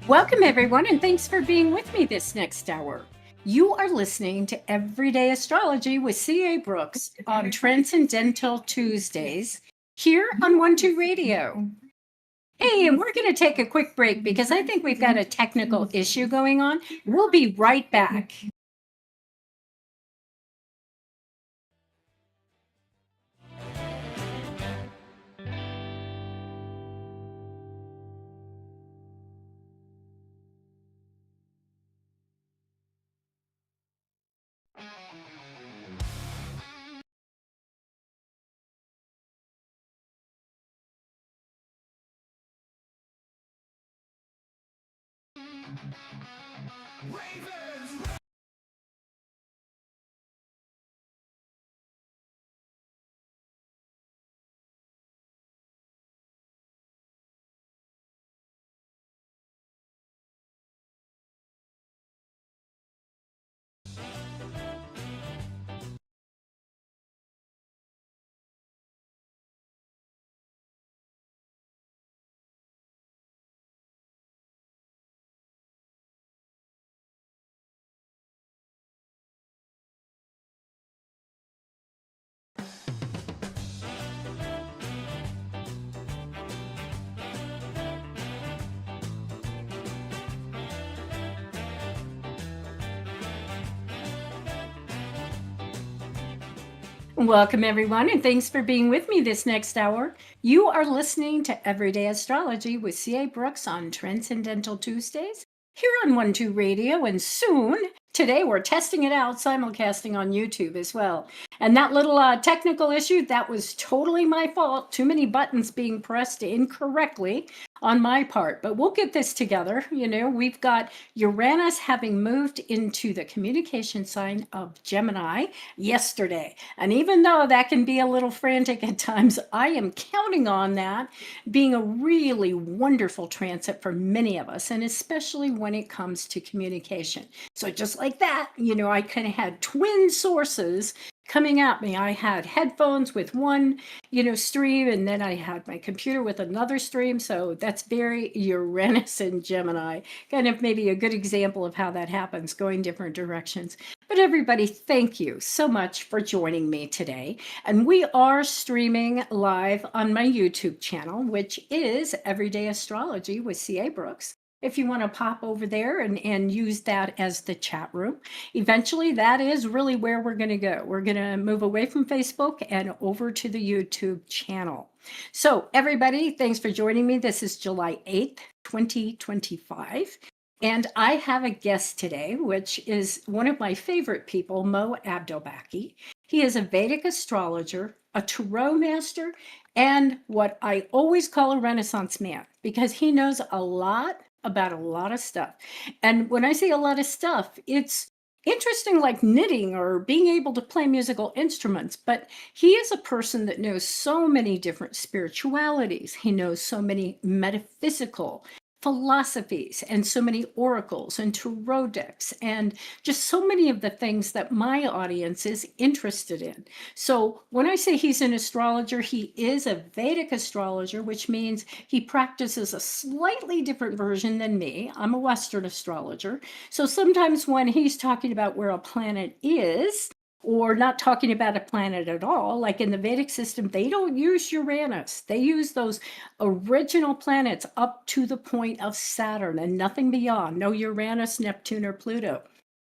Welcome, everyone, and thanks for being with me this next hour. You are listening to Everyday Astrology with CA Brooks on Transcendental Tuesdays here on 1-2 Radio. Hey, and we're going to take a quick break because I think we've got a technical issue going on. We'll be right back. Welcome, everyone, and thanks for being with me this next hour. You are listening to Everyday Astrology with CA Brooks on Transcendental Tuesdays here on 1-2 Radio, and soon, today, we're testing it out, simulcasting on YouTube as well. And that little technical issue, that was totally my fault. Too many buttons being pressed incorrectly on my part, but we'll get this together. You know, we've got Uranus having moved into the communication sign of Gemini yesterday. And even though that can be a little frantic at times, I am counting on that being a really wonderful transit for many of us, and especially when it comes to communication. So just like that, you know, I kind of had twin sources coming at me. I had headphones with one, stream, and then I had my computer with another stream. So that's very Uranus and Gemini, kind of maybe a good example of how that happens, going different directions. But everybody, thank you so much for joining me today. And we are streaming live on my YouTube channel, which is Everyday Astrology with CA Brooks. If you want to pop over there and use that as the chat room. Eventually, that is really where we're going to go. We're going to move away from Facebook and over to the YouTube channel. So everybody, thanks for joining me. This is July 8th, 2025. And I have a guest today, which is one of my favorite people, Mo Abdelbaki. He is a Vedic astrologer, a tarot master, and what I always call a Renaissance man, because he knows a lot about a lot of stuff. And when I say a lot of stuff, it's interesting, like knitting or being able to play musical instruments, but he is a person that knows so many different spiritualities. He knows so many metaphysical philosophies and so many oracles and tarot decks and just so many of the things that my audience is interested in. So when I say he's an astrologer, he is a Vedic astrologer, which means he practices a slightly different version than me. I'm a Western astrologer. So sometimes when he's talking about where a planet is, or not talking about a planet at all, like in the Vedic system, they don't use Uranus. They use those original planets up to the point of Saturn and nothing beyond. No Uranus, Neptune, or Pluto.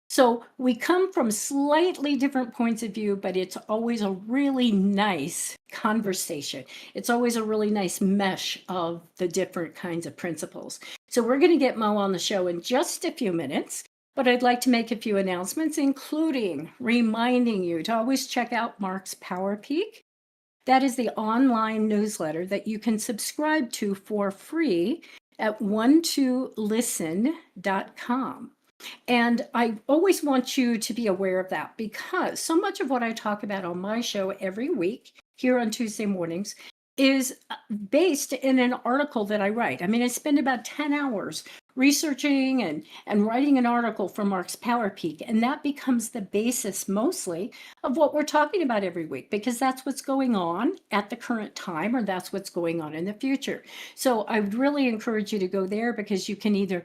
So we come from slightly different points of view, but it's always a really nice conversation. It's always a really nice mesh of the different kinds of principles. So we're going to get Mo on the show in just a few minutes. But I'd like to make a few announcements, including reminding you to always check out Mark's Power Peak. That is the online newsletter that you can subscribe to for free at 12listen.com. And I always want you to be aware of that, because so much of what I talk about on my show every week here on Tuesday mornings is based in an article that I write. I mean, I spend about 10 hours researching and writing an article for Mark's Power Peak. And that becomes the basis mostly of what we're talking about every week, because that's what's going on at the current time, or that's what's going on in the future. So I would really encourage you to go there, because you can either,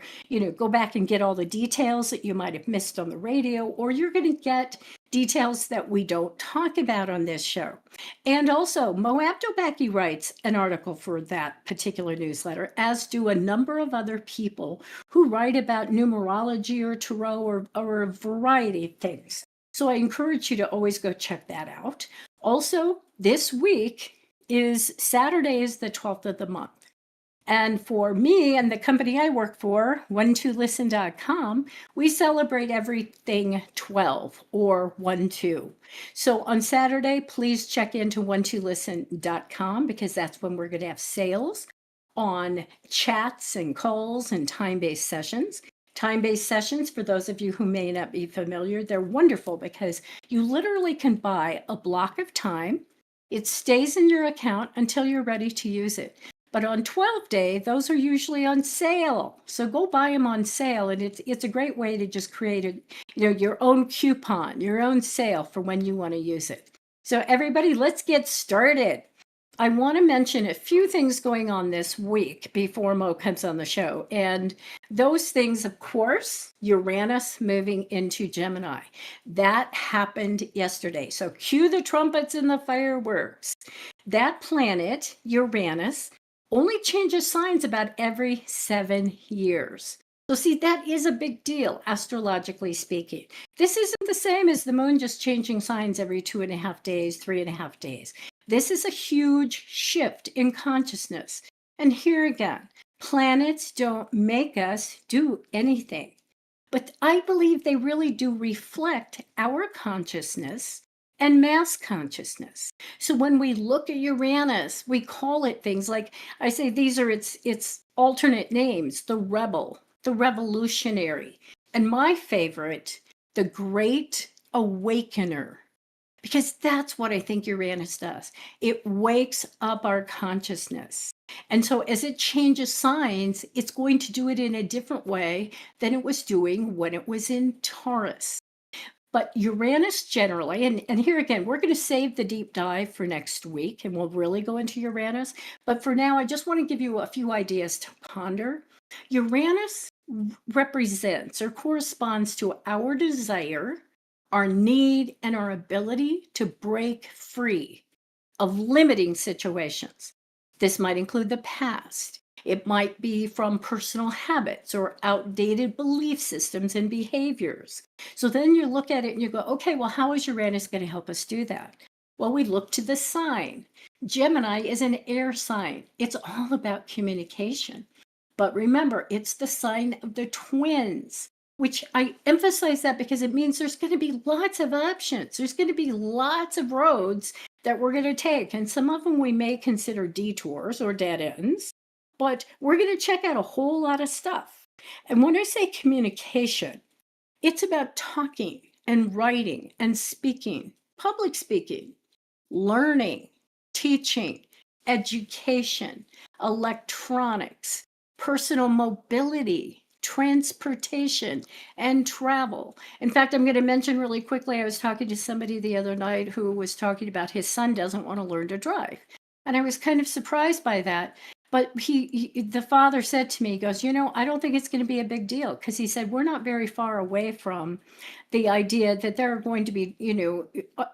go back and get all the details that you might have missed on the radio, or you're going to get details that we don't talk about on this show. And also, Mo Abdelbaki writes an article for that particular newsletter, as do a number of other people who write about numerology or tarot or a variety of things. So I encourage you to always go check that out. Also, this week is Saturday is the 12th of the month. And for me and the company I work for, 12listen.com, we celebrate everything 12 or 12. So on Saturday, please check into 12listen.com, because that's when we're going to have sales on chats and calls and time-based sessions. Time-based sessions, for those of you who may not be familiar, they're wonderful because you literally can buy a block of time. It stays in your account until you're ready to use it. But on 12 day, those are usually on sale. So go buy them on sale. And it's a great way to just create your own coupon, your own sale for when you want to use it. So everybody, let's get started. I want to mention a few things going on this week before Mo comes on the show. And those things, of course, Uranus moving into Gemini. That happened yesterday. So cue the trumpets and the fireworks. That planet, Uranus, only changes signs about every 7 years. So see, that is a big deal, astrologically speaking. This isn't the same as the moon just changing signs every 2.5 days, 3.5 days. This is a huge shift in consciousness. And here again, planets don't make us do anything. But I believe they really do reflect our consciousness and mass consciousness. So when we look at Uranus, we call it things like, I say these are its alternate names: the rebel, the revolutionary, and my favorite, the great awakener. Because that's what I think Uranus does. It wakes up our consciousness. And so as it changes signs, it's going to do it in a different way than it was doing when it was in Taurus. But Uranus generally, and here again, we're going to save the deep dive for next week, and we'll really go into Uranus. But for now, I just want to give you a few ideas to ponder. Uranus represents or corresponds to our desire, our need, and our ability to break free of limiting situations. This might include the past. It might be from personal habits or outdated belief systems and behaviors. So then you look at it and you go, okay, well, how is Uranus going to help us do that? Well, we look to the sign. Gemini is an air sign. It's all about communication. But remember, it's the sign of the twins, which I emphasize that because it means there's going to be lots of options. There's going to be lots of roads that we're going to take. And some of them we may consider detours or dead ends. But we're going to check out a whole lot of stuff. And when I say communication, it's about talking and writing and speaking, public speaking, learning, teaching, education, electronics, personal mobility, transportation, and travel. In fact, I'm going to mention really quickly, I was talking to somebody the other night who was talking about his son doesn't want to learn to drive. And I was kind of surprised by that. But the father said to me, he goes, I don't think it's going to be a big deal, because he said, we're not very far away from the idea that there are going to be,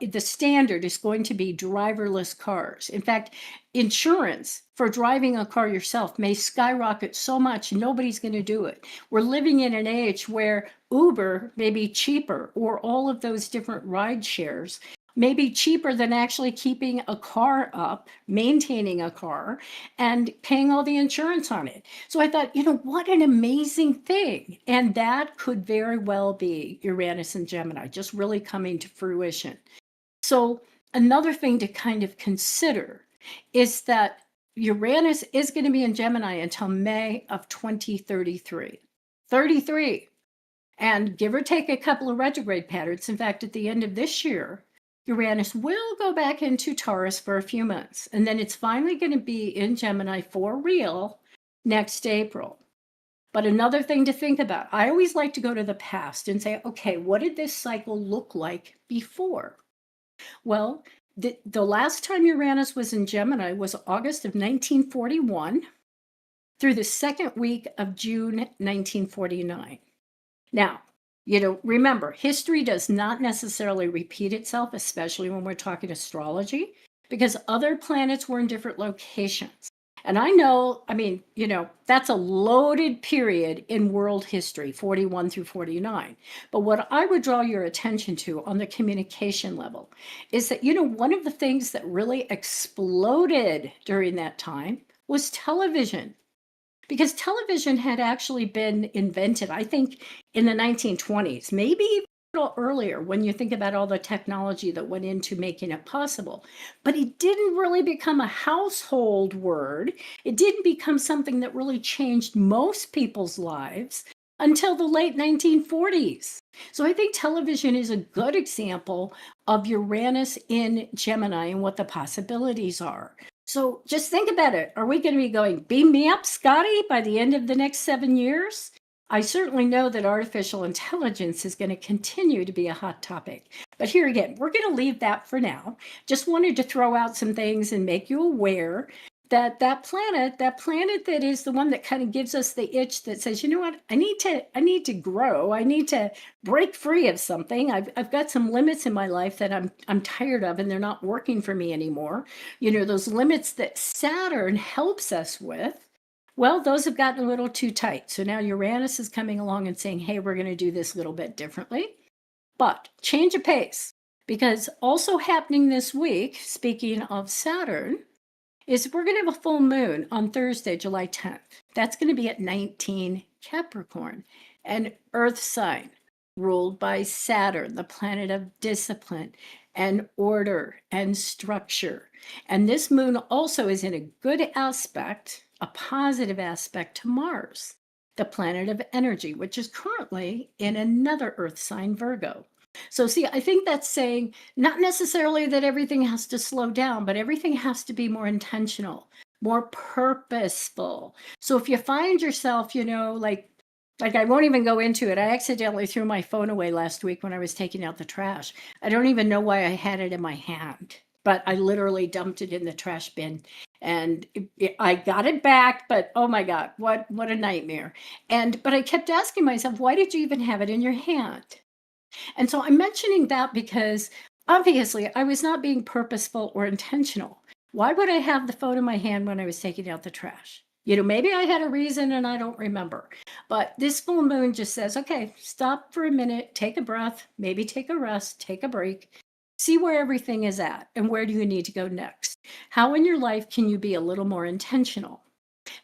the standard is going to be driverless cars. In fact, insurance for driving a car yourself may skyrocket so much, nobody's going to do it. We're living in an age where Uber may be cheaper, or all of those different ride shares may be cheaper than actually keeping a car up, maintaining a car, and paying all the insurance on it. So I thought, what an amazing thing. And that could very well be Uranus and Gemini, just really coming to fruition. So another thing to kind of consider is that Uranus is going to be in Gemini until May of 2033. 33. And give or take a couple of retrograde patterns. In fact, at the end of this year, Uranus will go back into Taurus for a few months, and then it's finally going to be in Gemini for real next April. But another thing to think about, I always like to go to the past and say, okay, what did this cycle look like before? Well, the last time Uranus was in Gemini was August of 1941 through the second week of June 1949. Now, remember, history does not necessarily repeat itself, especially when we're talking astrology, because other planets were in different locations. And I know, that's a loaded period in world history, 41 through 49. But what I would draw your attention to on the communication level is that, one of the things that really exploded during that time was television. Because television had actually been invented, I think, in the 1920s, maybe even a little earlier when you think about all the technology that went into making it possible. But it didn't really become a household word. It didn't become something that really changed most people's lives until the late 1940s. So I think television is a good example of Uranus in Gemini and what the possibilities are. So just think about it. Are we going to be going, beam me up, Scotty, by the end of the next 7 years? I certainly know that artificial intelligence is going to continue to be a hot topic. But here again, we're going to leave that for now. Just wanted to throw out some things and make you aware that planet that is the one that kind of gives us the itch that says, you know what, I need to grow. I need to break free of something. I've got some limits in my life that I'm tired of, and they're not working for me anymore. Those limits that Saturn helps us with, well, those have gotten a little too tight. So now Uranus is coming along and saying, hey, we're going to do this a little bit differently. But change of pace, because also happening this week, speaking of Saturn, is we're going to have a full moon on Thursday, July 10th. That's going to be at 19 Capricorn, an earth sign ruled by Saturn, the planet of discipline and order and structure. And this moon also is in a good aspect, a positive aspect to Mars, the planet of energy, which is currently in another earth sign, Virgo. So see, I think that's saying not necessarily that everything has to slow down, but everything has to be more intentional, more purposeful. So if you find yourself, like I won't even go into it. I accidentally threw my phone away last week when I was taking out the trash. I don't even know why I had it in my hand, but I literally dumped it in the trash bin. And I got it back, but oh my God, what a nightmare. But I kept asking myself, why did you even have it in your hand? And so I'm mentioning that because obviously I was not being purposeful or intentional. Why would I have the phone in my hand when I was taking out the trash? Maybe I had a reason and I don't remember. But this full moon just says, okay, stop for a minute, take a breath, maybe take a rest, take a break, see where everything is at and where do you need to go next? How in your life can you be a little more intentional?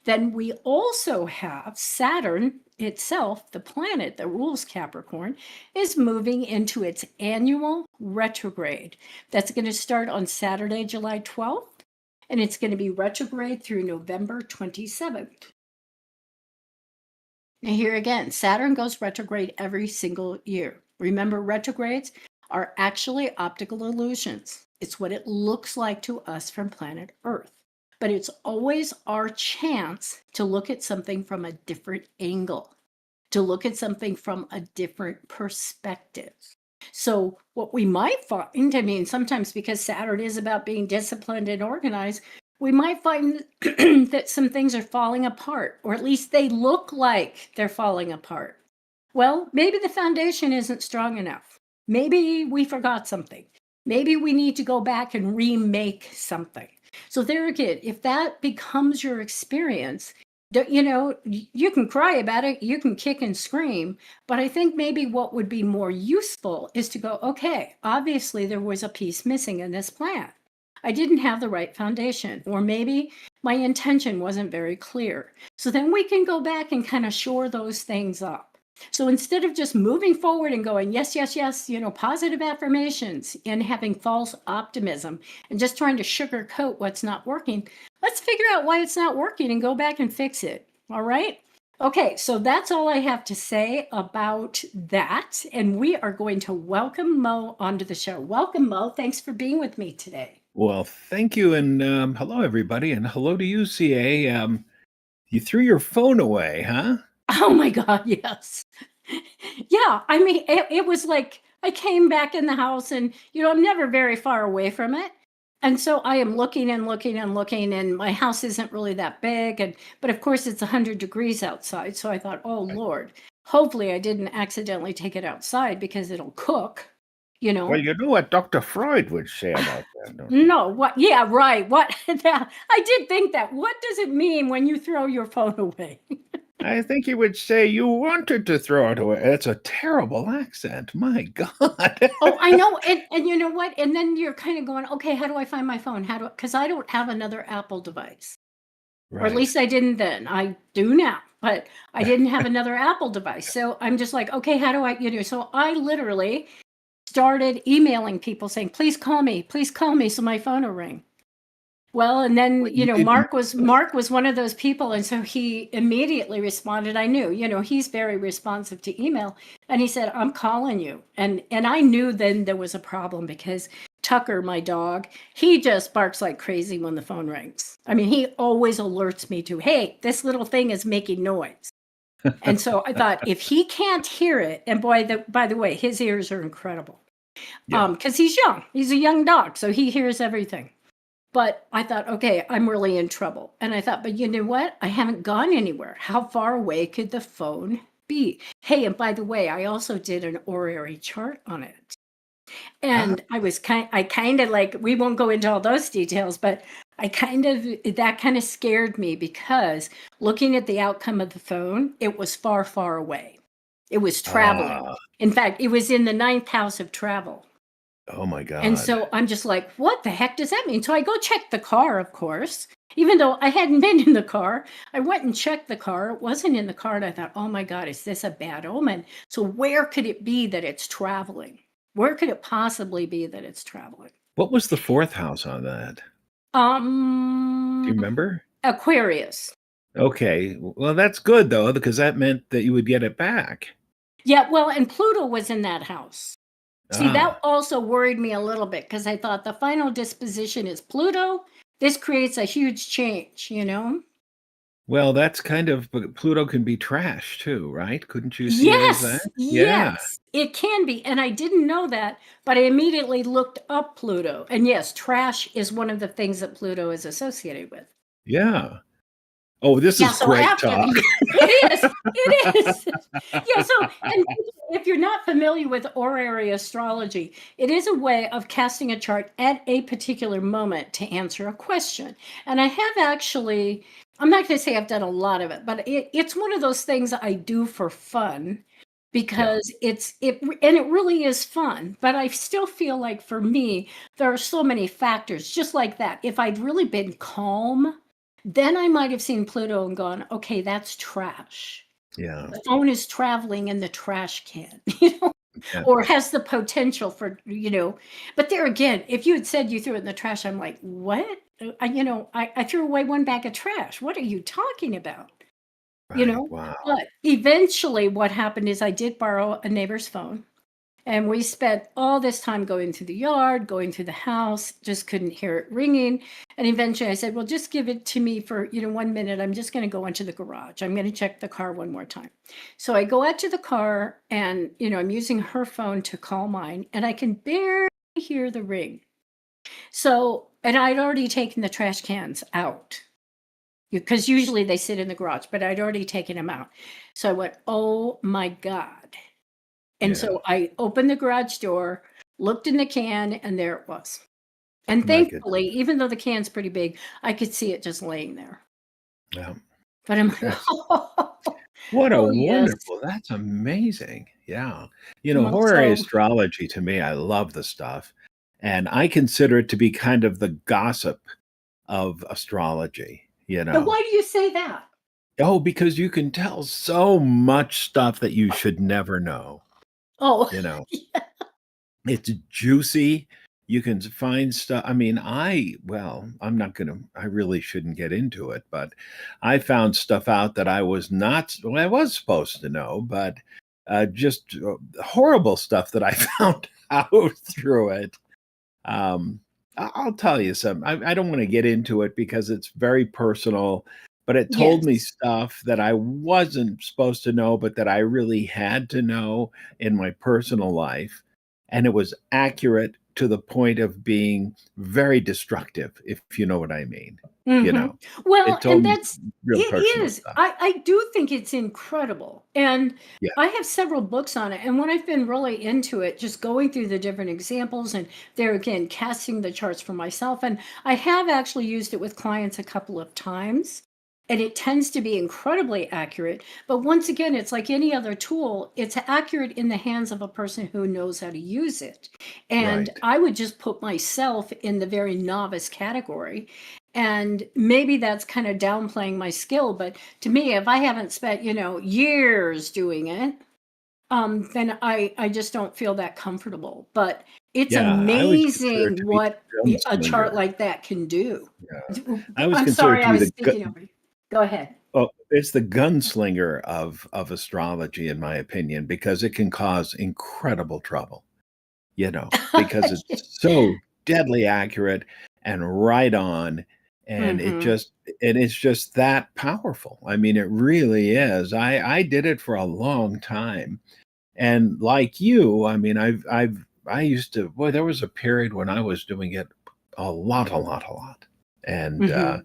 Then we also have Saturn itself, the planet that rules Capricorn, is moving into its annual retrograde. That's going to start on Saturday, July 12th, and it's going to be retrograde through November 27th. And here again, Saturn goes retrograde every single year. Remember, retrogrades are actually optical illusions. It's what it looks like to us from planet Earth. But it's always our chance to look at something from a different angle, to look at something from a different perspective. So what we might find, sometimes because Saturn is about being disciplined and organized, we might find that some things are falling apart, or at least they look like they're falling apart. Well, maybe the foundation isn't strong enough. Maybe we forgot something. Maybe we need to go back and remake something. So there again, if that becomes your experience, you can cry about it, you can kick and scream, but I think maybe what would be more useful is to go, okay, obviously there was a piece missing in this plan. I didn't have the right foundation, or maybe my intention wasn't very clear. So then we can go back and kind of shore those things up. So instead of just moving forward and going, yes, yes, yes, positive affirmations and having false optimism and just trying to sugarcoat what's not working, let's figure out why it's not working and go back and fix it. All right. Okay, so that's all I have to say about that. And we are going to welcome Mo onto the show. Welcome, Mo. Thanks for being with me today. Well, thank you. And hello, everybody. And hello to you, CA. You threw your phone away, huh? Oh my God, yes. Yeah, I mean, it was like I came back in the house and, I'm never very far away from it. And so I am looking and looking and looking, and my house isn't really that big. But of course, it's 100 degrees outside. So I thought, oh, Lord, hopefully I didn't accidentally take it outside because it'll cook, you Well, know. you know what Dr. Freud would say about that, don't you? No, what? Yeah, right. What? I did think that. What does it mean when you throw your phone away? I think he would say you wanted to throw it away. That's a terrible accent. My God. Oh, I know. And you know what? And then you're kind of going, okay, how do I find my phone? Because I don't have another Apple device. Or at Right. least I didn't then. I do now, but I didn't have another Apple device. So I'm just like, okay, how do I, so I literally started emailing people saying, please call me, so my phone will ring. Well, and then, Well, you didn't. Mark was one of those people. And so he immediately responded. I knew, he's very responsive to email. And he said, I'm calling you. And I knew then there was a problem because Tucker, my dog, he just barks like crazy when the phone rings. I mean, he always alerts me to, hey, this little thing is making noise. And so I thought, if he can't hear it, and boy, by the way, his ears are incredible. Yeah. Because he's young. He's a young dog, so he hears everything. But I thought, okay, I'm really in trouble. And I thought, but you know what? I haven't gone anywhere. How far away could the phone be? Hey, and by the way, I also did an horary chart on it. Ah, And I kind of like, we won't go into all those details, but that kind of scared me because looking at the outcome of the phone, it was far, far away. It was traveling. ah, In fact, it was in the 9th house of travel. oh my And God. so I'm just like, what the heck does that mean? So I go check the car, of course. Even though I hadn't been in the car, I went and checked the car. It wasn't in the car. And I thought, oh my God, is this a bad omen? So where could it be that it's traveling? Where could it possibly be that it's traveling? What was the fourth house on that? Do Um, you remember? Aquarius. Okay. Well, that's good though, because that meant that you would get it back. Yeah, well, and Pluto was in that house. See, that Ah, also worried me a little bit because I thought the final disposition is Pluto. This creates a huge change. well, that's kind of, but Pluto can be trash too, right? Couldn't you see it as that? Yes, Yeah. yes, it can be. And I didn't know that, but I immediately looked up Pluto. And yes, trash is one of the things that Pluto is associated with. Yeah. Oh, this Yeah, is so great after talk. it is. Yeah, so and if you're not familiar with horary astrology, it is a way of casting a chart at a particular moment to answer a question. And I have actually, I'm not going to say I've done a lot of it, but it's one of those things I do for fun Yeah. because it really is fun. But I still feel like for me, there are so many factors, just like that. If I'd really been calm, then I might have seen Pluto and gone, okay, that's trash. Yeah. The phone is traveling in the trash can, Yeah. or has the potential for. But there again, if you had said you threw it in the trash, I'm like, what? I threw away one bag of trash. What are you talking about? You Right. know, Wow. but eventually what happened is I did borrow a neighbor's phone. And we spent all this time going through the yard, going through the house, just couldn't hear it ringing. And eventually I said, well, just give it to me for, 1 minute. I'm just going to go into the garage. I'm going to check the car one more time. So I go out to the car and, I'm using her phone to call mine and I can barely hear the ring. So, and I'd already taken the trash cans out because usually they sit in the garage, but I'd already taken them out. So I went, oh my God. And Yeah. so I opened the garage door, looked in the can, and there it was. And My goodness. thankfully, even though the can's pretty big, I could see it just laying there. Yeah. But I'm like, That's oh, what a yes. wonderful. That's amazing. Yeah. Well, Horary so, astrology to me, I love the stuff. And I consider it to be kind of the gossip of astrology. why do you say that? Oh, because you can tell so much stuff that you should never know. Oh, You know, it's juicy. You can find stuff. I mean, I really shouldn't get into it, but I found stuff out that I was not, well, I was supposed to know, but just horrible stuff that I found out through it. I'll tell you something. I don't want to get into it because it's very personal, but it told me Yes. stuff that I wasn't supposed to know, but that I really had to know in my personal life. And it was accurate to the point of being very destructive, if you know what I mean. You Hmm. know, Well, it told and me that's real it personal is. stuff. I do think it's incredible. And Yeah, I have several books on it. And when I've been really into it, just going through the different examples and there again, casting the charts for myself. And I have actually used it with clients a couple of times. And it tends to be incredibly accurate. But once again, it's like any other tool, it's accurate in the hands of a person who knows how to use it. And right. I would just put myself in the very novice category. And maybe that's kind of downplaying my skill, but to me, if I haven't spent, years doing it, then I just don't feel that comfortable. But it's Yeah, I was considered amazing to be what a a chart gunslinger. like that can do. Yeah, I was I'm considered sorry, to I be was the speaking over you. Go ahead. oh, it's the gunslinger of astrology, in my opinion, because it can cause incredible trouble. Because it's so deadly accurate and right on, and Hmm. it's just that powerful. I mean, it really is. I did it for a long time, and like you, I mean, I used to. Boy, there was a period when I was doing it a lot, and Hmm.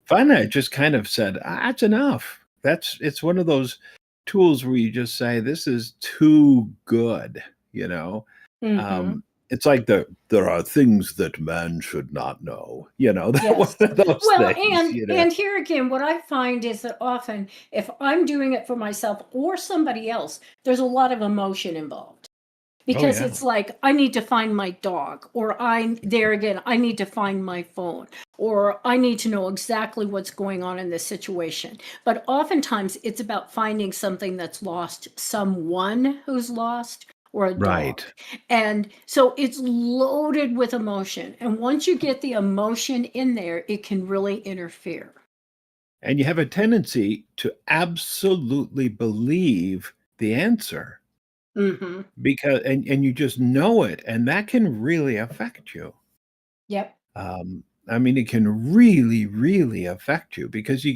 finally, I just kind of said, "That's enough." It's one of those tools where you just say, "This is too good," you know. Hmm. Um, it's like there are things that man should not know, that one Yes. of those Well, things, and here again, what I find is that often if I'm doing it for myself or somebody else, there's a lot of emotion involved. Oh Because yeah, it's like I need to find my dog, or I need to find my phone, or I need to know exactly what's going on in this situation. But oftentimes it's about finding something that's lost, someone who's lost, or a dog. right. And so it's loaded with emotion. And once you get the emotion in there, it can really interfere. And you have a tendency to absolutely believe the answer Hmm. because and you just know it, and that can really affect you. Yep. I mean, it can really, really affect you because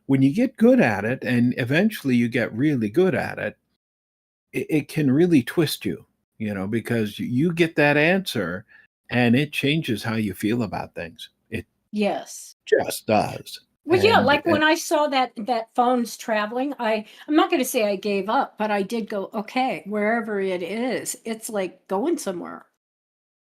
when you get good at it, and eventually you get really good at it, it can really twist you, because you get that answer and it changes how you feel about things. It Yes. just does. Well, yeah, And, like when I saw that phone's traveling, I'm not going to say I gave up, but I did go, okay, wherever it is, it's like going somewhere.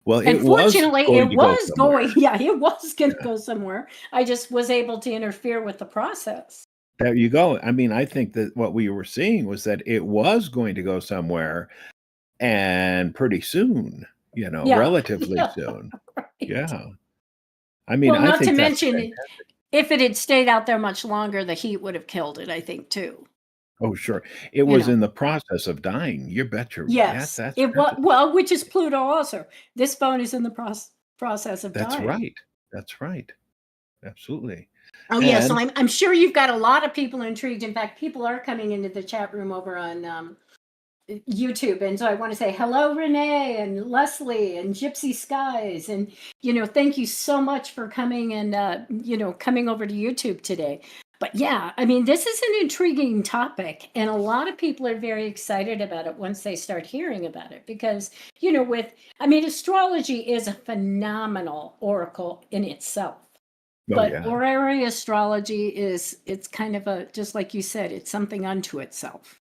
well, And it was fortunately, going it to go was somewhere. going, yeah, it was going to Yeah. go somewhere. I just was able to interfere with the process. There you go. I mean, I think that what we were seeing was that it was going to go somewhere and pretty soon, Yeah, relatively yeah, soon. right. Yeah. I mean, Well, I not to think that's mention, fantastic. if it had stayed out there much longer, the heat would have killed it, I think, too. Oh, sure. It You was know, in the process of dying. You betcha. yes, it was, well, which is Pluto also. This phone is in the process of that's dying. right. That's right. Absolutely. Oh yeah, so And I'm sure you've got a lot of people intrigued. In fact, people are coming into the chat room over on YouTube, and so I want to say hello, Renee and Leslie and Gypsy Skies, and thank you so much for coming and coming over to YouTube today. But yeah, I mean, this is an intriguing topic, and a lot of people are very excited about it once they start hearing about it because astrology is a phenomenal oracle in itself. oh But yeah. horary astrology it's kind of just like you said, it's something unto itself.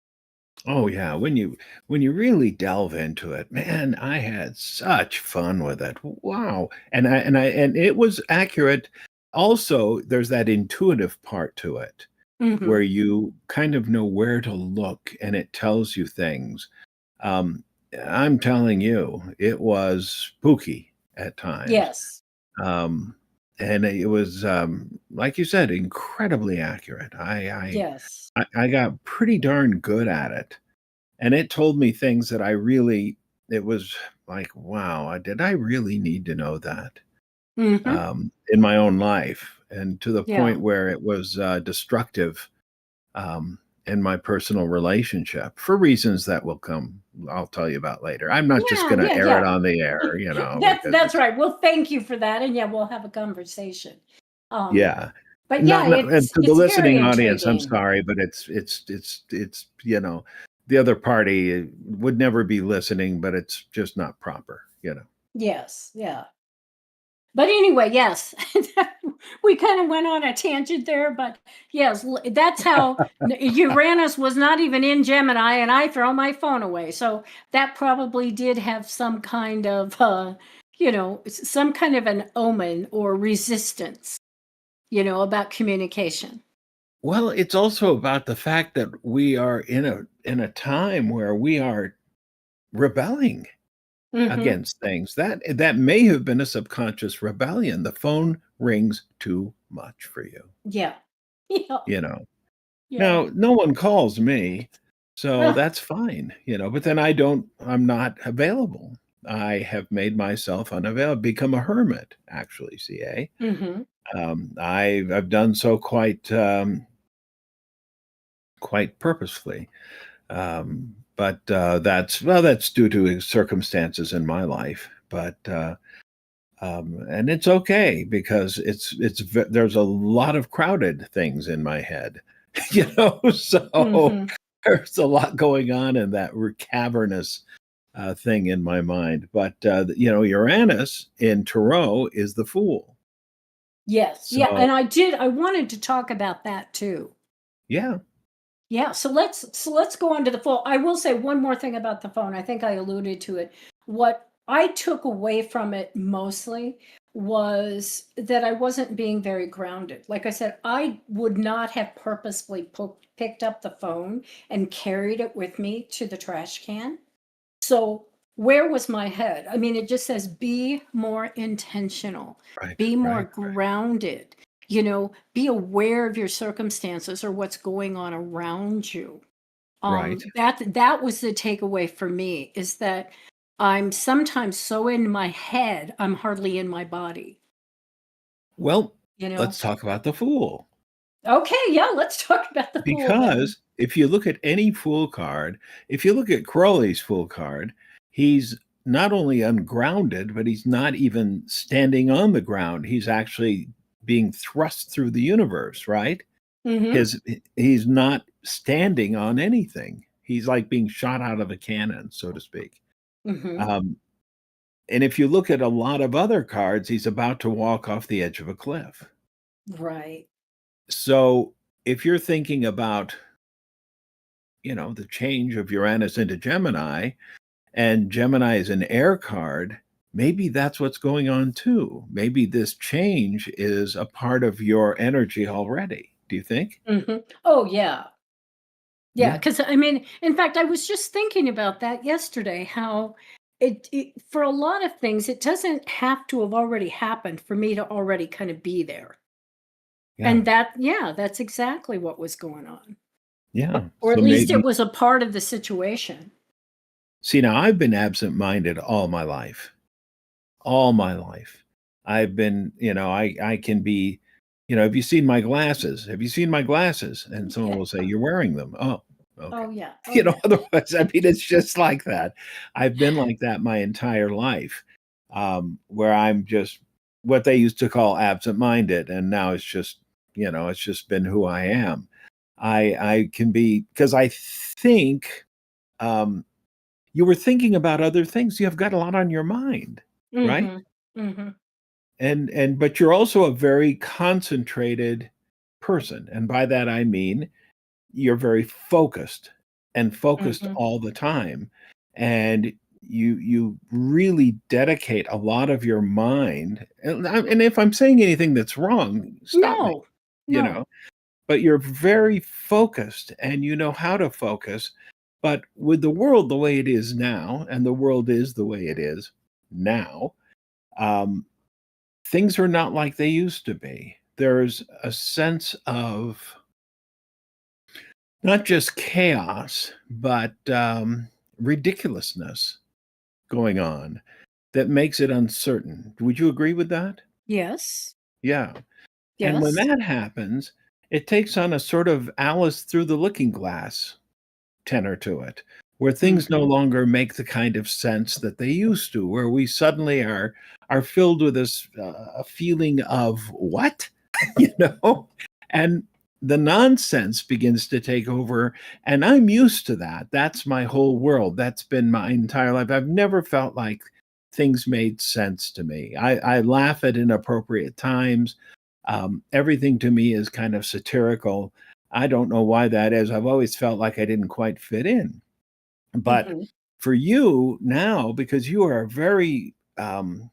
Oh yeah. When you really delve into it, man, I had such fun with it. Wow. And it was accurate. Also, there's that intuitive part to it Hmm. where you kind of know where to look and it tells you things. Um, I'm telling you, it was spooky at times. Yes. Um, and it was, like you said, incredibly accurate. Yes. I got pretty darn good at it, and it told me things that it was like, wow, did I really need to know that Hmm. in my own life, and to the Yeah. point where it was destructive um, in my personal relationship for reasons that will come. I'll tell you about later. I'm not just Yeah. going to Yeah. air it Yeah. on the air, because That's it's right. Well, thank you for that, and yeah, we'll have a conversation. Um, yeah. But yeah, Not, and to the it's very listening audience, I'm intriguing. sorry, but it's the other party would never be listening, but it's just not proper. Yes, yeah. But anyway, yes, we kind of went on a tangent there, but yes, that's how Uranus was not even in Gemini, and I throw my phone away. So that probably did have some kind of, some kind of an omen or resistance, about communication. Well, it's also about the fact that we are in a time where we are rebelling Mm-hmm. against things. That may have been a subconscious rebellion. The phone rings too much for you, Yeah. Yeah. you know. Yeah. Now, no one calls me, so Oh, that's fine, but then I'm not available. I have made myself unavailable, become a hermit, actually, CA. mm-hmm. I've done so quite purposefully. But that's due to circumstances in my life. And it's okay because there's a lot of crowded things in my head, so Mm-hmm. there's a lot going on in that cavernous thing in my mind. But Uranus in Tarot is the Fool. Yes. Yeah. So And I wanted to talk about that too. yeah, Yeah, so let's go on to the phone. I will say one more thing about the phone. I think I alluded to it. What I took away from it mostly was that I wasn't being very grounded. Like I said, I would not have purposefully picked up the phone and carried it with me to the trash can. So where was my head? I mean, it just says be more intentional, right, be more right, grounded, be aware of your circumstances or what's going on around you. right. That was the takeaway for me, is that I'm sometimes so in my head, I'm hardly in my body, Well, you know? let's talk about the Fool. Okay, yeah, let's talk about the fool then. Because if you look at any Fool card, if you look at Crowley's Fool card, he's not only ungrounded, but he's not even standing on the ground. He's actually being thrust through the universe, right? Mm-hmm. He's not standing on anything. He's like being shot out of a cannon, so to speak. Mm-hmm. Um, and if you look at a lot of other cards, he's about to walk off the edge of a cliff. Right. So if you're thinking about the change of Uranus into Gemini, and Gemini is an air card, maybe that's what's going on too. Maybe this change is a part of your energy already. Do you think? Mm-hmm. Oh, yeah. Yeah, Yeah. because I mean, in fact, I was just thinking about that yesterday, how for a lot of things, it doesn't have to have already happened for me to already kind of be there. Yeah. And yeah, that's exactly what was going on. Yeah. Or at So least it maybe, was a part of the situation. see, now I've been absent minded all my life. All my life. I've been, I can be, have you seen my glasses? Have you seen my glasses? And someone Yeah. will say, you're wearing them. Oh, okay. Oh, yeah. Oh, yeah. Otherwise, I mean, it's just like that. I've been like that my entire life, where I'm just what they used to call absent-minded, and now it's just been who I am. I can be because I think um, you were thinking about other things. You have got a lot on your mind, right? Mm-hmm. Mm-hmm. And but you're also a very concentrated person, and by that I mean you're very focused and focused Mm-hmm. all the time, and you really dedicate a lot of your mind, and if I'm saying anything that's wrong, stop me, No, you no. know but you're very focused and you know how to focus. But with the world the way it is now, and the world is the way it is now, um, things are not like they used to be. There's a sense of not just chaos, but ridiculousness going on that makes it uncertain. Would you agree with that? Yes. Yeah. And when Yes. that happens, it takes on a sort of Alice through the looking glass tenor to it, where things no Mm-hmm. longer make the kind of sense that they used to, where we suddenly are filled with this a feeling of what? you know, and the nonsense begins to take over. And I'm used to that. That's my whole world. That's been my entire life. I've never felt like things made sense to me. I laugh at inappropriate times. Everything to me is kind of satirical. I don't know why that is. I've always felt like I didn't quite fit in. But Hmm. for you now, because you are very um,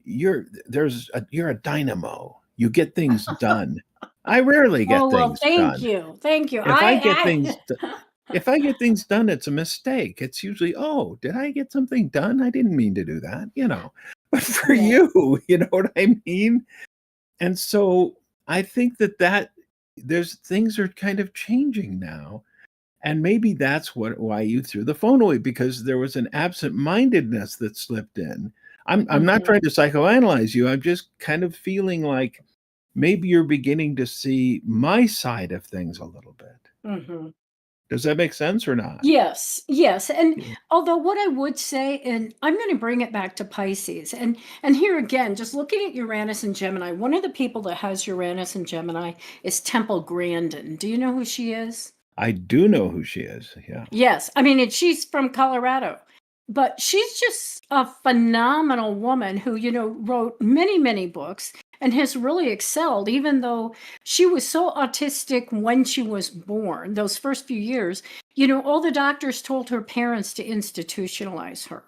you're a dynamo. You get things done. I rarely Oh, get well, things thank done. you. Thank you. If I get things I if I get things done, it's a mistake. It's usually, oh, did I get something done? I didn't mean to do that, you know. But for yeah. you, you know what I mean? And so I think that there's things are kind of changing now. And maybe that's why you threw the phone away, because there was an absent-mindedness that slipped in. I'm not Hmm. trying to psychoanalyze you. I'm just kind of feeling like maybe you're beginning to see my side of things a little bit. Hmm. Does that make sense or not? Yes, yes. And Yeah. although what I would say, and I'm going to bring it back to Pisces, and here again, just looking at Uranus and Gemini, one of the people that has Uranus and Gemini is Temple Grandin. Do you know who she is? I do know who she is. Yeah. Yes, I mean, and she's from Colorado, but she's just a phenomenal woman who, wrote many, many books and has really excelled, even though she was so autistic when she was born, those first few years, all the doctors told her parents to institutionalize her.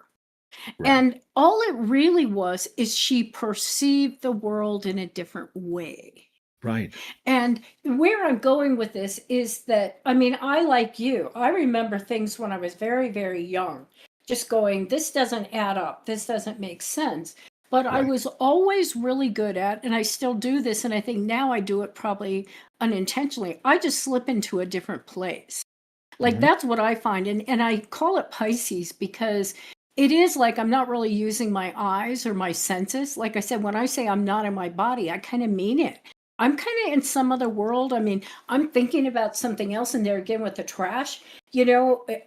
Right. And all it really was is she perceived the world in a different way. Right. And where I'm going with this is that, I mean, I, like you, I remember things when I was very, very young, just going, this doesn't add up. This doesn't make sense. But I Right. was always really good at, and I still do this, and I think now I do it probably unintentionally. I just slip into a different place. Like Mhm. that's what I find. And I call it Pisces because it is like I'm not really using my eyes or my senses. Like I said, when I say I'm not in my body, I kind of mean it. I'm kind of in some other world. I mean, I'm thinking about something else in there again with the trash.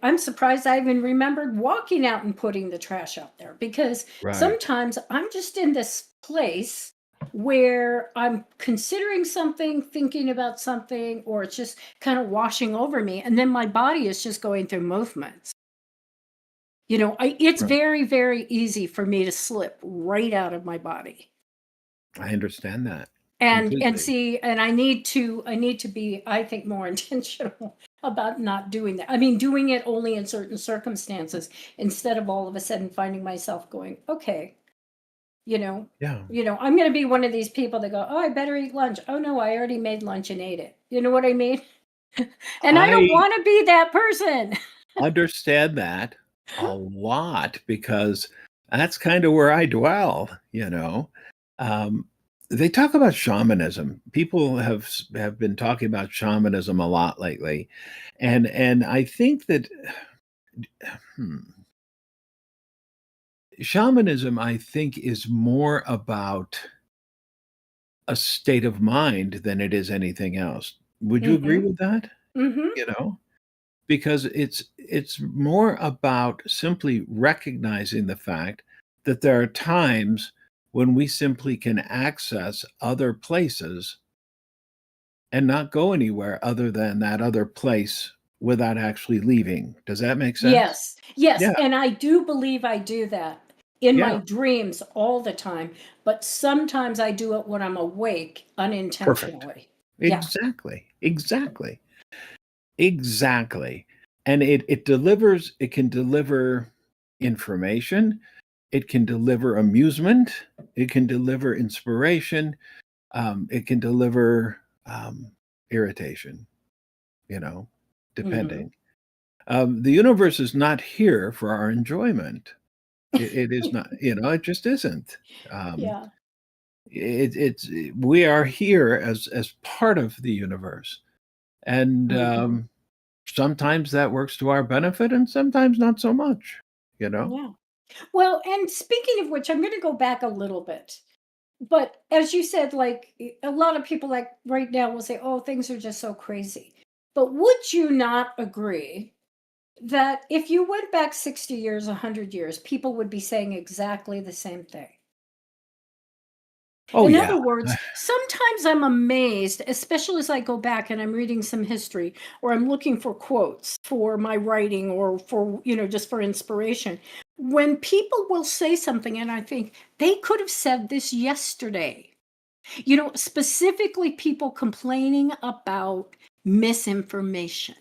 I'm surprised I even remembered walking out and putting the trash out there because Right. sometimes I'm just in this place where I'm considering something, thinking about something, or it's just kind of washing over me. And then my body is just going through movements. It's Right. very, very easy for me to slip right out of my body. I understand that And completely. see, and I need to be, I think, more intentional about not doing that. I mean, doing it only in certain circumstances instead of all of a sudden finding myself going, okay, you know, Yeah. I'm going to be one of these people that go, oh, I better eat lunch. Oh no, I already made lunch and ate it. You know what I mean? And I don't I want to be that person. understand that a lot because that's kind of where I dwell, you know. Um, they talk about shamanism. People have been talking about shamanism a lot lately. And I think that hmm, shamanism, I think, is more about a state of mind than it is anything else. Would you agree Mm-hmm. with that? Mm-hmm. You know? Because it's more about simply recognizing the fact that there are times when we simply can access other places and not go anywhere other than that other place without actually leaving. Does that make sense? Yes. Yes. Yeah, And I do believe I do that in my yeah, dreams all the time. But sometimes I do it when I'm awake perfect. unintentionally. Yeah. Exactly, exactly, exactly. And it can deliver information, it can deliver amusement, it can deliver inspiration, it can deliver irritation, you know, Mm-hmm. depending. The universe is not here for our enjoyment. It is not, you know, it just isn't. Um, Yeah. it's we are here as part of the universe, and Mm-hmm. sometimes that works to our benefit, and sometimes not so much. You know, Yeah. Well, and speaking of which, I'm going to go back a little bit. But as you said, like a lot of people, like right now, will say, oh, things are just so crazy. But would you not agree that if you went back 60 years, 100 years, people would be saying exactly the same thing? Oh, In yeah. other words, sometimes I'm amazed, especially as I go back and I'm reading some history or I'm looking for quotes for my writing or for, just for inspiration. When people will say something and I think they could have said this yesterday, specifically people complaining about misinformation.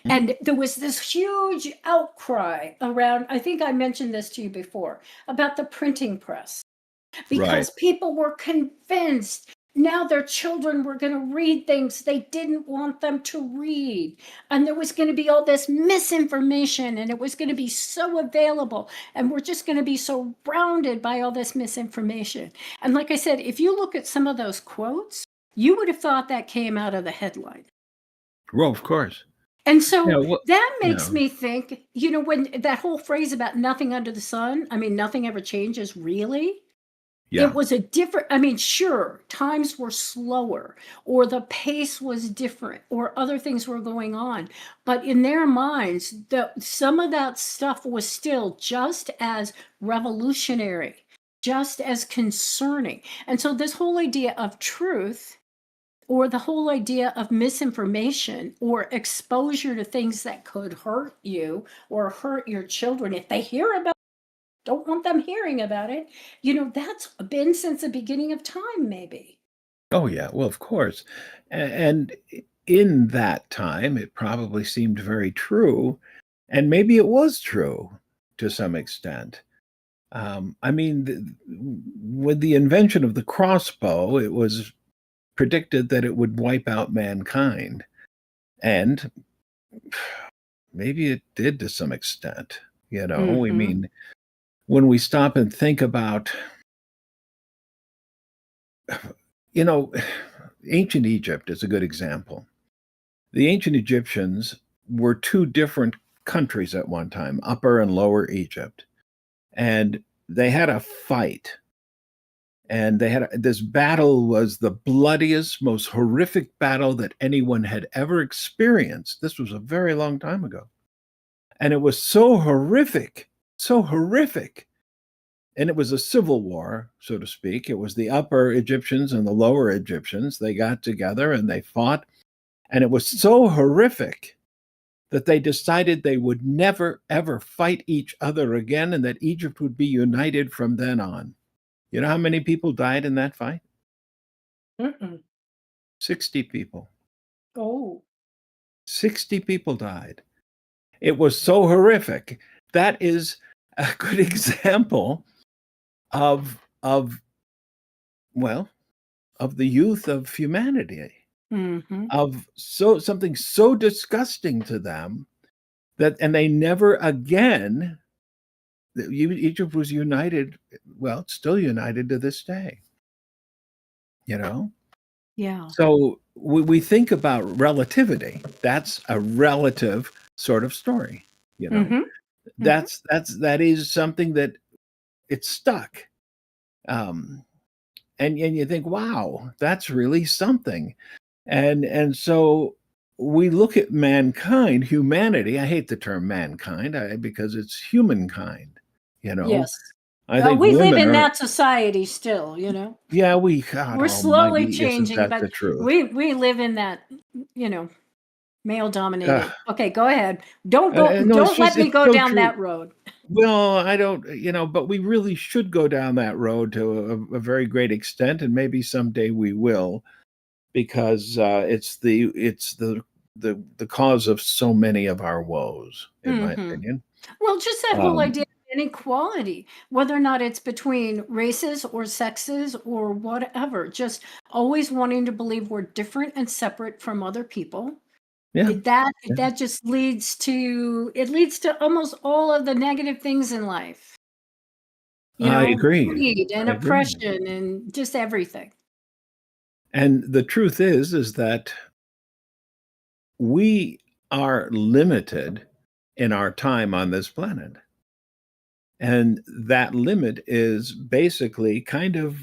Mhm. And there was this huge outcry around, I think I mentioned this to you before, about the printing press, Right. because people were convinced now their children were going to read things they didn't want them to read. And there was going to be all this misinformation, and it was going to be so available. And we're just going to be surrounded by all this misinformation. And like I said, if you look at some of those quotes, you would have thought that came out of the headline. Well, of course. And Yeah. so Well, that makes yeah. me think, when that whole phrase about nothing under the sun, I mean, nothing ever changes, really. It Yeah. was a different, I mean, sure, times were slower or the pace was different or other things were going on. But in their minds, some of that stuff was still just as revolutionary, just as concerning. And so this whole idea of truth, or the whole idea of misinformation or exposure to things that could hurt you or hurt your children, if they hear about, don't want them hearing about it, that's been since the beginning of time, maybe. Oh, yeah. Well, of course. And in that time, it probably seemed very true. And maybe it was true to some extent. I mean, with the invention of the crossbow, it was predicted that it would wipe out mankind. And maybe it did to some extent. I Mm-hmm. mean, when we stop and think about, you know, ancient Egypt is a good example. The ancient Egyptians were two different countries at one time, Upper and Lower Egypt. And they had a fight. And this battle was the bloodiest, most horrific battle that anyone had ever experienced. This was a very long time ago. And it was so horrific, so horrific. And it was a civil war, so to speak. It was the Upper Egyptians and the Lower Egyptians. They got together and they fought. And it was so horrific that they decided they would never, ever fight each other again and that Egypt would be united from then on. You know how many people died in that fight? Mm-mm. 60 people. Oh. 60 people died. It was so horrific. That is a good example of well, of the youth of humanity, Mm-hmm. of something so disgusting to them and they never again. Egypt was united. Well, it's still united to this day. You know, Yeah. so we think about relativity. That's a relative sort of story. You know, Mm-hmm. Mm-hmm. that is something that it's stuck. Um, and you think, wow, that's really something. And so we look at mankind, humanity. I hate the term mankind because it's humankind. You know, Yes. I think We live women in are. that society still. Yeah, God We're slowly Almighty, isn't changing, that but the truth? we live in that, you know, male Uh, dominated. Okay, go ahead. no, Don't let me it's go so down true. that road. Well, I don't, but we really should go down that road to a very great extent, and maybe someday we will, because it's the cause of so many of our woes, in my Hmm. opinion. Well, just that whole Um, idea of inequality, whether or not it's between races or sexes or whatever, just always wanting to believe we're different and separate from other people. yeah, That just leads to almost all of the negative things in life. I agree. Greed and I agree. oppression and just everything. And the truth is that we are limited in our time on this planet. And that limit is basically kind of,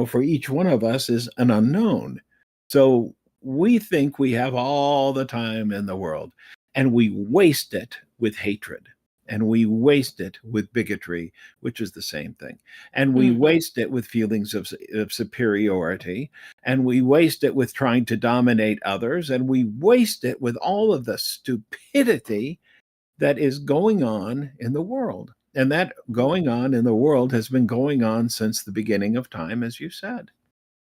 for each one of us is an unknown. So we think we have all the time in the world and we waste it with hatred. and we waste it with bigotry, which is the same thing. And we waste it with feelings of superiority, and we waste it with trying to dominate others, and we waste it with all of the stupidity that is going on in the world. And that going on in the world has been going on since the beginning of time, as you said,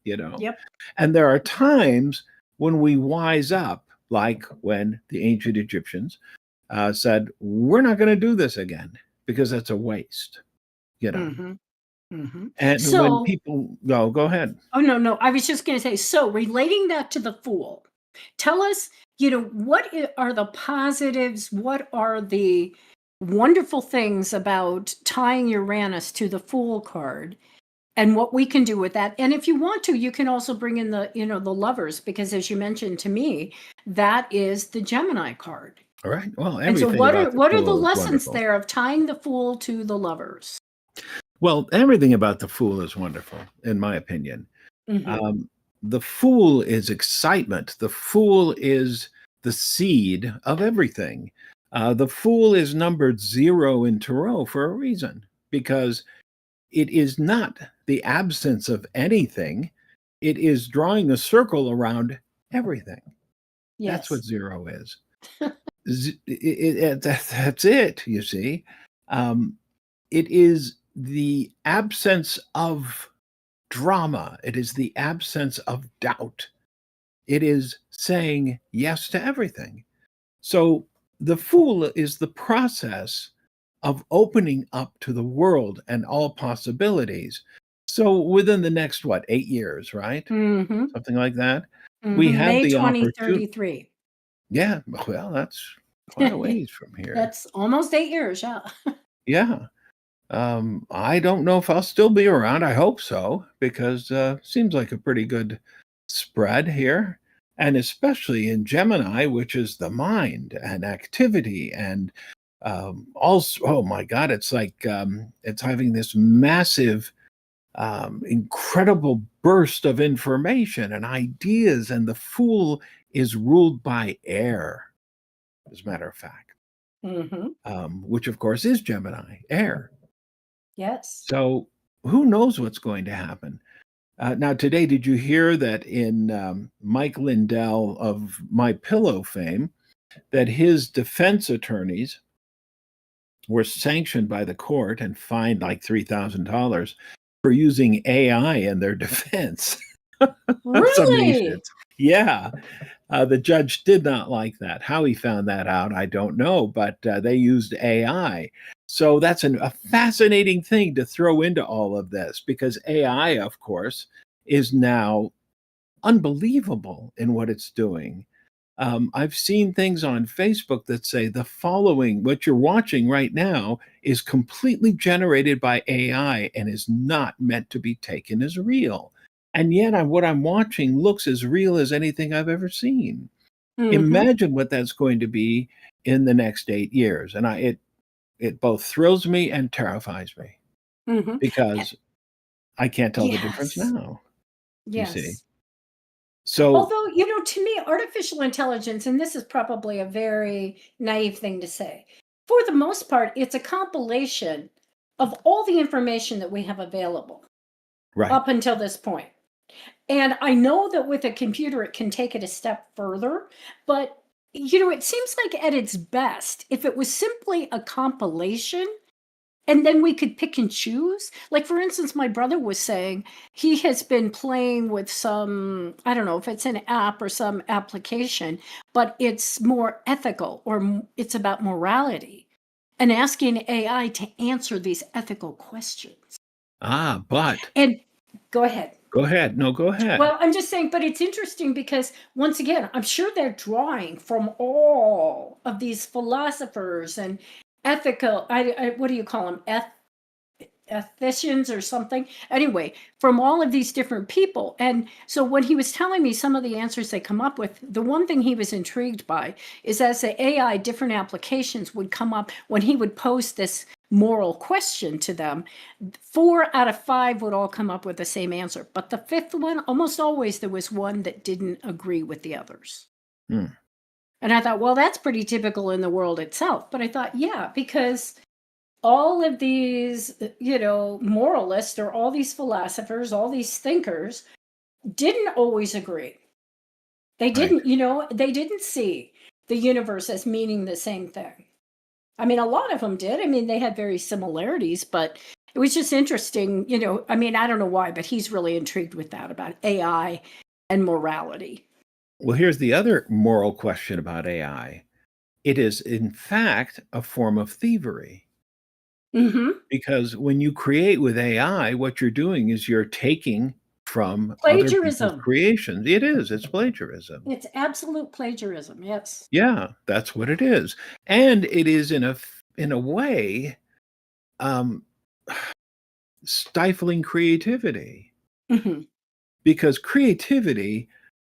you know. Yep. And there are times when we wise up, like when the ancient Egyptians said, we're not going to do this again because that's a waste, you know. And when So, people go ahead. oh, no, I was just going to say, so relating that to the Fool, tell us, what are the positives? What are the wonderful things about tying Uranus to the Fool card and what we can do with that? And if you want to, you can also bring in the Lovers, because as you mentioned to me, that is the Gemini card. All right. Well, And so everything about what the are the Fool is lessons wonderful. there of tying the Fool to the Lovers? Well, everything about the Fool is wonderful, in my opinion. The Fool is excitement. The Fool is the seed of everything. The Fool is numbered 0 in Tarot for a reason, because it is not the absence of anything. It is drawing a circle around everything. That's what Yes. 0 is. That's it, you see. It is the absence of drama. It is the absence of doubt. It is saying yes to everything. So the Fool is the process of opening up to the world and all possibilities. So within the next, 8 years, right? Something like that. We have May the opportunity. 2033. Yeah, well, that's quite a ways from here. That's almost 8 years, yeah. Yeah. I don't know if I'll still be around. I hope so, because seems like a pretty good spread here. And especially in Gemini, which is the mind and activity, and also, oh my God, it's like it's having this massive, incredible burst of information and ideas. And the Fool is ruled by air, as a matter of fact, which of course is Gemini, air. Yes. So who knows what's going to happen? Now, today, did you hear that in Mike Lindell of My Pillow fame, that his defense attorneys were sanctioned by the court and fined like $3,000 for using AI in their defense? That's amazing. Really? Yeah. The judge did not like that. How he found that out, I don't know, but they used AI. So that's a fascinating thing to throw into all of this, because AI, of course, is now unbelievable in what it's doing. I've seen things on Facebook that say the following, what you're watching right now, is completely generated by AI and is not meant to be taken as real. And yet, what I'm watching looks as real as anything I've ever seen. Imagine what that's going to be in the next 8 years. And it both thrills me and terrifies me, because I can't tell the difference Yes. now, you see. Yes. So Although, to me, artificial intelligence, and this is probably a very naive thing to say, for the most part, it's a compilation of all the information that we have available right. up until this point. And I know that with a computer, it can take it a step further, but it seems like at its best, if it was simply a compilation, and then we could pick and choose. Like, for instance, my brother was saying he has been playing with some, I don't know if it's an app or some application, but it's more ethical, or it's about morality, and asking AI to answer these ethical questions. but And go ahead. go ahead. No, go ahead. Well, I'm just saying, but it's interesting because, once again, I'm sure they're drawing from all of these philosophers and ethical, what do you call them? Ethicians or something. Anyway, from all of these different people. And so when he was telling me some of the answers they come up with, the one thing he was intrigued by is, as the AI, different applications would come up when he would pose this moral question to them, 4 out of 5 would all come up with the same answer. But the 5th one, almost always there was one that didn't agree with the others. And I thought, well, that's pretty typical in the world itself. But I thought, yeah, because all of these, moralists or all these philosophers, all these thinkers didn't always agree. They Right. didn't, they didn't see the universe as meaning the same thing. I mean, a lot of them did. I mean, they had very similarities, but it was just interesting, I mean, I don't know why, but he's really intrigued with that about AI and morality. Well, here's the other moral question about AI. It is, in fact, a form of thievery. Mm-hmm. Because when you create with AI, what you're doing is you're taking from other people's Plagiarism. creations. It is, it's plagiarism. It's absolute plagiarism. Yes. Yeah, that's what it is. And it is in a way um stifling creativity, Mm-hmm. because creativity,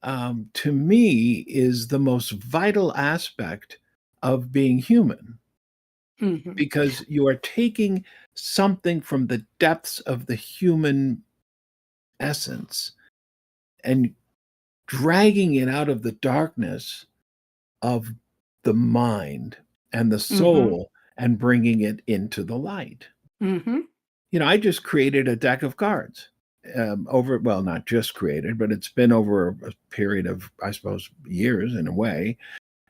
to me, is the most vital aspect of being human, Mm-hmm. because you are taking something from the depths of the human essence and dragging it out of the darkness of the mind and the Mm-hmm. soul and bringing it into the light. Mm-hmm. I just created a deck of cards, well, not just created, but it's been over a period of, I suppose, years in a way,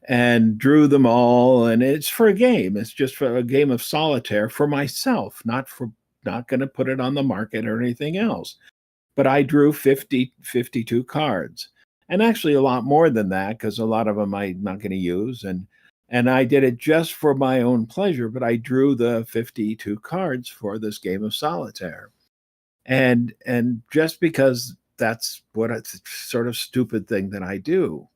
and drew them all. And it's for a game. It's just for a game of solitaire for myself, not going to put it on the market or anything else. But I drew 52 cards, and actually a lot more than that, because a lot of them I'm not going to use. And I did it just for my own pleasure, but I drew the 52 cards for this game of solitaire. And just because that's what it's sort of stupid thing that I do.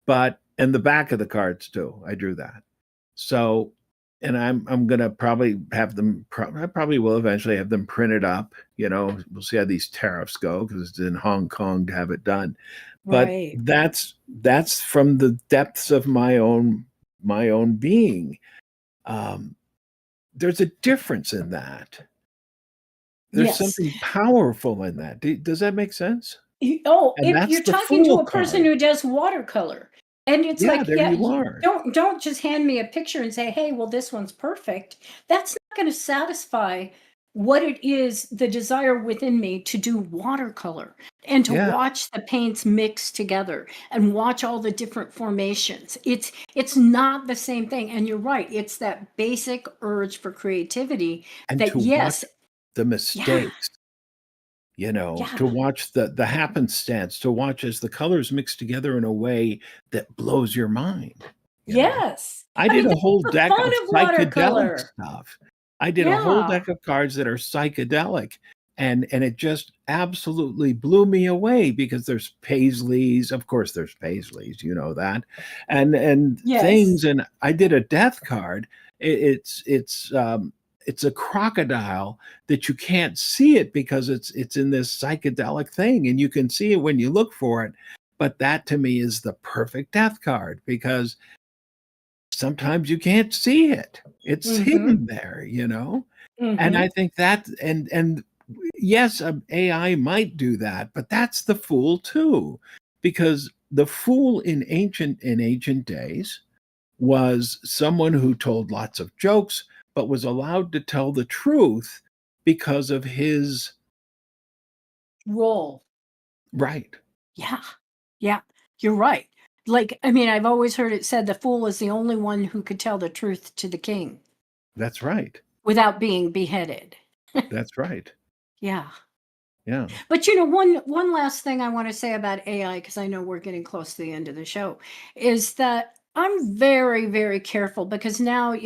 But and the back of the cards too, I drew that. So, and I'm gonna probably have them. I probably will eventually have them printed up. We'll see how these tariffs go, because it's in Hong Kong to have it done. But Right. that's from the depths of my own being. Um, there's a difference in that. There's Yes. something powerful in that. Does that make sense? And If that's you're the talking to Fool a person card. who does watercolor, and it's Yeah, like, there yeah, you are. don't just hand me a picture and say, hey, well, this one's perfect. That's not going to satisfy what it is, the desire within me to do watercolor and to Yeah, watch the paints mix together and watch all the different formations. It's not the same thing. And you're right. It's that basic urge for creativity and that, to watch yes, the yeah, mistakes, to yeah, watch the happenstance, to watch as the colors mix together in a way that blows your mind. yes. I I did mean, a that's whole the deck fun of of psychedelic watercolor. stuff. I did a whole Yeah. deck of cards that are psychedelic, and it just absolutely blew me away, because there's paisleys, of course there's paisleys, that, and Yes. things. And I did a death card. It's a crocodile that you can't see it because it's in this psychedelic thing, and you can see it when you look for it. But that to me is the perfect death card, because sometimes you can't see it. It's Mm-hmm. hidden there. And Mm-hmm. I think that, and yes, AI might do that, but that's the Fool too, because the Fool in ancient days was someone who told lots of jokes, but was allowed to tell the truth because of his Roll. right. Yeah. Yeah. You're right. Like, I mean, I've always heard it said the fool is the only one who could tell the truth to the king That's right. without being beheaded. That's right. Yeah. Yeah. But one last thing I want to say about AI, because I know we're getting close to the end of the show, is that I'm very, very careful, because now,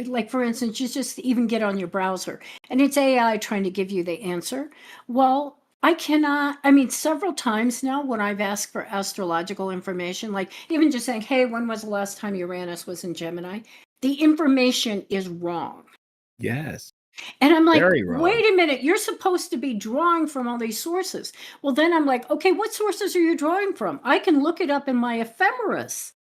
like for instance, you just even get on your browser and it's AI trying to give you the answer. Well, I cannot, I mean, several times now when I've asked for astrological information, like even just saying, hey, when was the last time Uranus was in Gemini? The information is wrong. Yes. And I'm like, Very wrong. wait a minute, you're supposed to be drawing from all these sources. Well, then I'm like, okay, what sources are you drawing from? I can look it up in my ephemeris.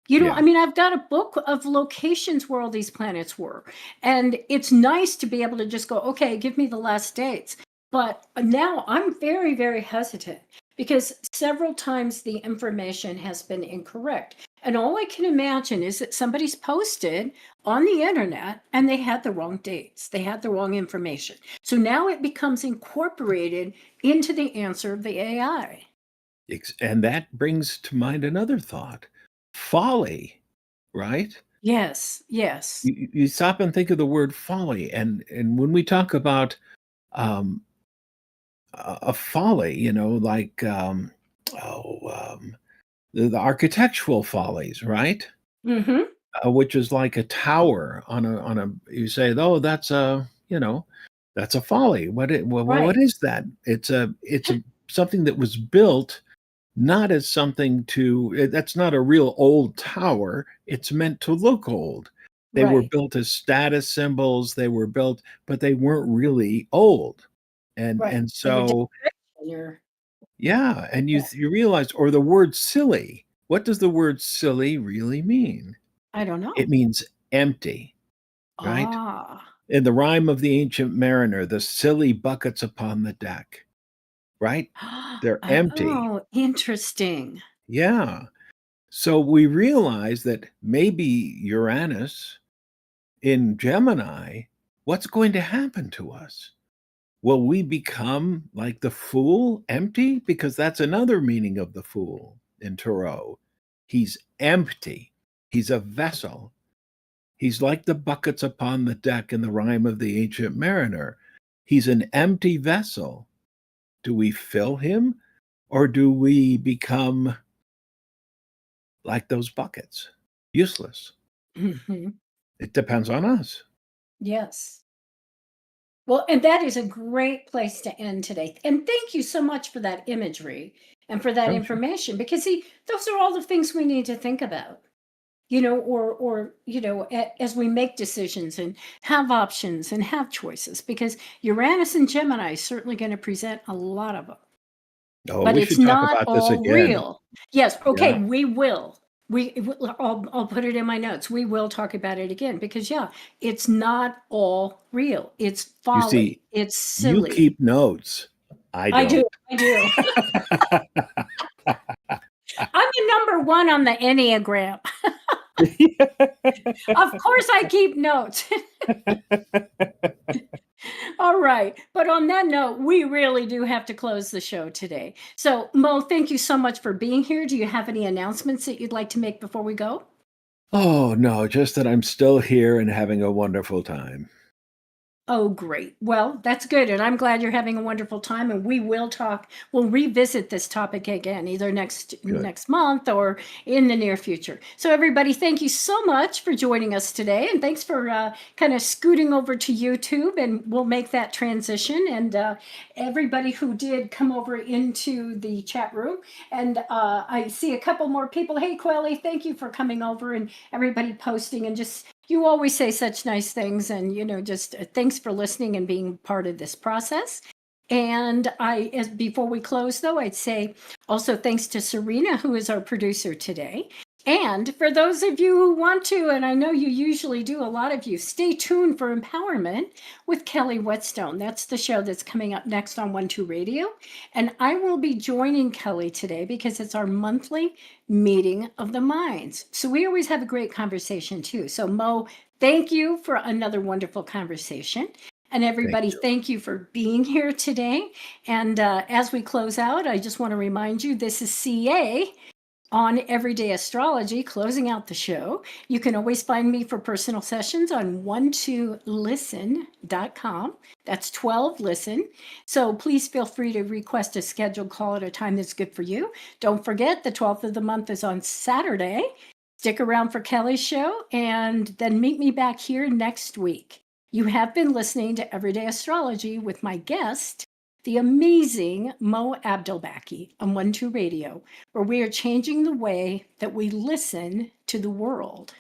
I Yeah. mean, I've got a book of locations where all these planets were. And it's nice to be able to just go, okay, give me the last dates. But now I'm very, very hesitant, because several times the information has been incorrect. And all I can imagine is that somebody's posted on the internet and they had the wrong dates. They had the wrong information. So now it becomes incorporated into the answer of the AI. And that brings to mind another thought, folly, right? Yes, yes. You stop and think of the word folly, and when we talk about um, a folly, like oh, the architectural follies, right? Mm-hmm. Which is like a tower on a. You say, oh, that's a folly. What Right. is that? It's something that was built not as something that's not a real old tower. It's meant to look old. They were Right. built as status symbols. They were built, but they weren't really old. And Right. and They were so decorative. yeah, and Yeah. you realize, or the word silly. What does the word silly really mean? I don't It know. means empty, right? Ah. In the rhyme of the ancient mariner, the silly buckets upon the deck, right? They're empty. Oh, interesting. Yeah. So we realize that maybe Uranus in Gemini, what's going to happen to us? Will we become like the fool, empty? Because that's another meaning of the fool in Tarot. He's empty. He's a vessel. He's like the buckets upon the deck in the rhyme of the ancient mariner. He's an empty vessel. Do we fill him or do we become like those buckets? Useless. Hmm. It depends on us. Yes. Well, and that is a great place to end today. And thank you so much for that imagery and for that Oh, sure. information because see, those are all the things we need to think about. As we make decisions and have options and have choices because Uranus and Gemini is certainly going to present a lot of them. Oh, But we it's should talk not about this all again. real. Yes, okay, Yeah. we will. I'll put it in my notes. We will talk about it again because yeah, it's not all real. It's You see, folly. It's you silly. keep notes. I I do. don't. I do. I'm the number one on the Enneagram. Of course I keep notes. All right. But on that note, we really do have to close the show today. So, Mo, thank you so much for being here. Do you have any announcements that you'd like to make before we go? Oh, no, just that I'm still here and having a wonderful time. Oh, great. Well, that's good. And I'm glad you're having a wonderful time. And we'll revisit this topic again, either Good. next month or in the near future. So everybody, thank you so much for joining us today. And thanks for kind of scooting over to YouTube and we'll make that transition. And everybody who did come over into the chat room. And I see a couple more people. Hey, Quelly, thank you for coming over and everybody posting and just you always say such nice things and just thanks for listening and being part of this process. And as before we close though, I'd say also thanks to Serena, who is our producer today. And for those of you who want to, and I know you usually do, a lot of you, stay tuned for Empowerment with Kelly Whetstone. That's the show that's coming up next on 1-2 Radio. And I will be joining Kelly today because it's our monthly meeting of the minds. So we always have a great conversation too. So Mo, thank you for another wonderful conversation. And Thank everybody, you. thank you for being here today. And as we close out, I just want to remind you this is CA on Everyday Astrology, closing out the show. You can always find me for personal sessions on 12listen.com. That's 12 Listen. So please feel free to request a scheduled call at a time that's good for you. Don't forget, the 12th of the month is on Saturday. Stick around for Kelly's show and then meet me back here next week. You have been listening to Everyday Astrology with my guest, the amazing Mo Abdelbaki on 1-2 Radio, where we are changing the way that we listen to the world.